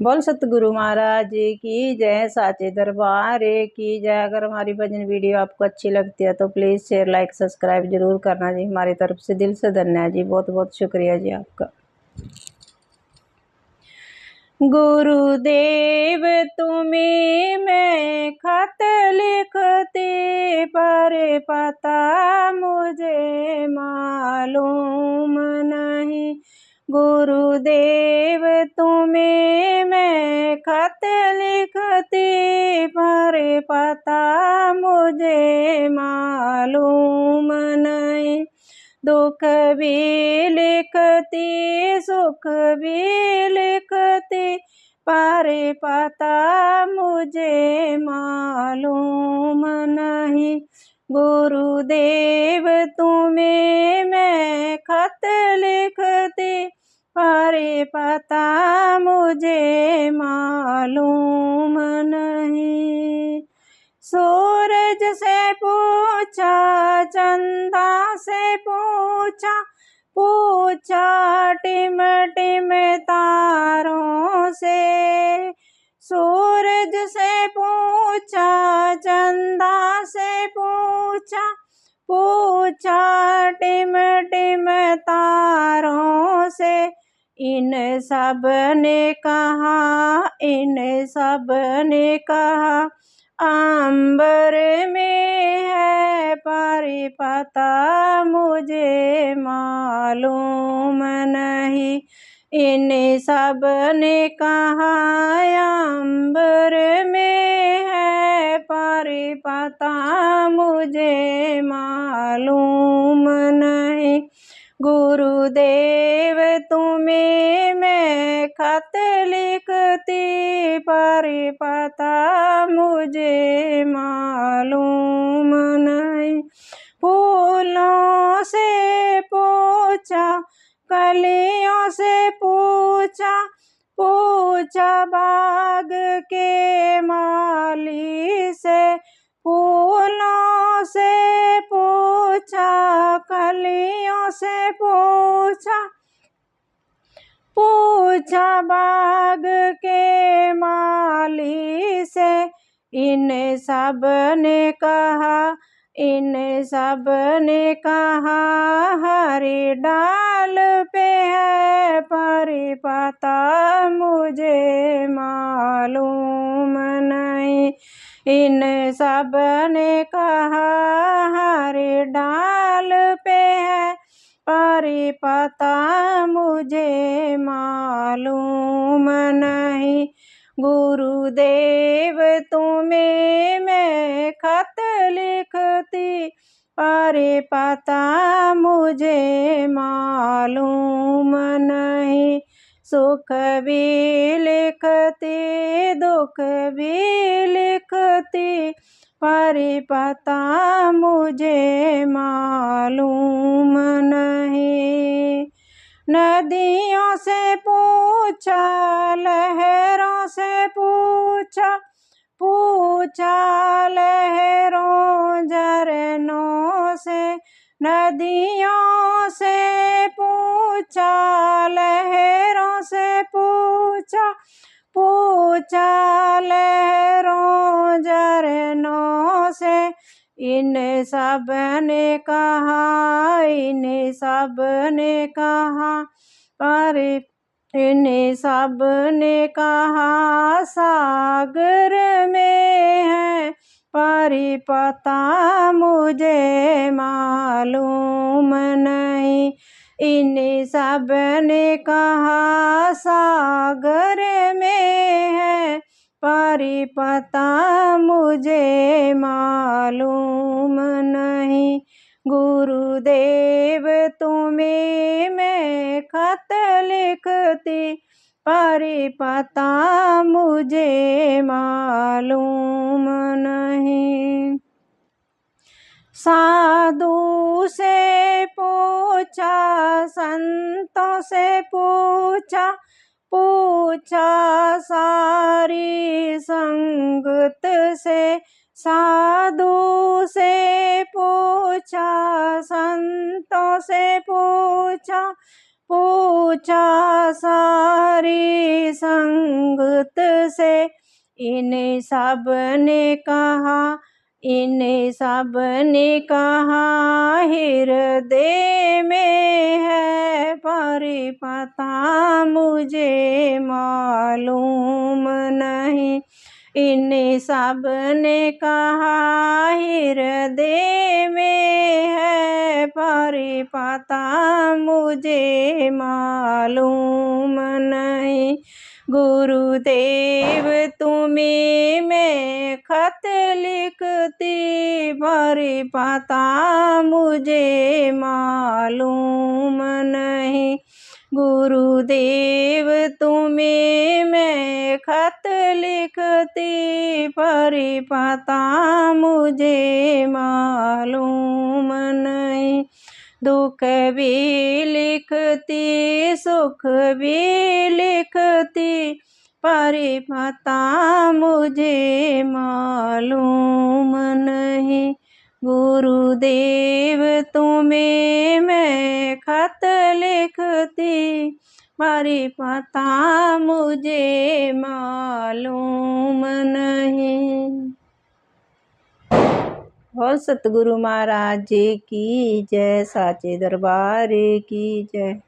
बोल सतगुरु महाराज जी की जय, साचे दरबार की जय। अगर हमारी भजन वीडियो आपको अच्छी लगती है तो प्लीज़ शेयर लाइक सब्सक्राइब जरूर करना जी। हमारी तरफ से दिल से धन्यवाद जी, बहुत बहुत शुक्रिया जी आपका। गुरुदेव तुम्हें मैं खत लिखती, पर पता मुझे मालूम नहीं। गुरुदेव तुम्हें मैं खत लिखती, पर पता मुझे मालूम नहीं। दुख भी लिखती सुख भी लिखती, पर पता मुझे मालूम नहीं। गुरुदेव तुम्हें मैं खत लिखती, पर पता मुझे मालूम नहीं। सूरज से पूछा चंदा से पूछा, पूछा टिम टिम तारों से। सूरज से पूछा चंदा से पूछा, पूछा टिम टिम तारों से। इन सब ने कहा, इन सब ने कहा अंबर में है, पर पता मुझे मालूम नहीं। इन सब ने कहा अंबर में है, पर पता मुझे मालूम नहीं। गुरुदेव तुम्हें मैं खत लिखती, पर पता मुझे मालूम नहीं। फूलों से पूछा कलियों से पूछा, पूछा बाग के माली से। फूलों से पूछा कलियों से पूछा, पूछा बाग के माली से। इन सब ने कहा, इन सब ने कहा हरी डाल पे है, पर पता मुझे मालूम नहीं। इन सब ने कहा हरी डाल पे है, पर पता मुझे मालूम नहीं। गुरुदेव तुम्हें मैं खत लिखती, पर पता मुझे मालूम नहीं। सुख भी लिखती दुख भी लिखती, पर पता मुझे मालूम नहीं। नदियों से पूछा लहरों से पूछा, पूछा लहरों झरनों से। नदियों से पूछा लहरों से पूछा, पूछा लहरों झरनों से। इन सब ने कहा, इन सब ने कहा, पर इन सब ने कहा सागर में है, पर पता मुझे मालूम नहीं। इन सब ने कहा सागर में है, पर पता मुझे मालूम नहीं। गुरुदेव तुम्हें मैं खत लिखती, पर पता मुझे मालूम नहीं। साधु से पूछा संतों से पूछा, पूछा सारी संगत से। साधु से पूछा संतों से पूछा, पूछा सारी संगत से, इन्हें सब ने कहा हृदय में है, पर पता मुझे मालूम नहीं। इन्हें सब ने कहा हृदय में है, पर पता मुझे मालूम नहीं। गुरुदेव तुम्हें मैं खत लिखती, पर पता मुझे मालूम नहीं। गुरुदेव तुम्हें मैं खत लिखती, पर पता मुझे मालूम नहीं। दुख भी लिखती सुख भी लिखती, पर पता मुझे मालूम नहीं। गुरुदेव तुम्हें मैं खत लिखती, पर पता मुझे मालूम नहीं। बोल सतगुरु महाराज जी की जय, साचे दरबार की जय।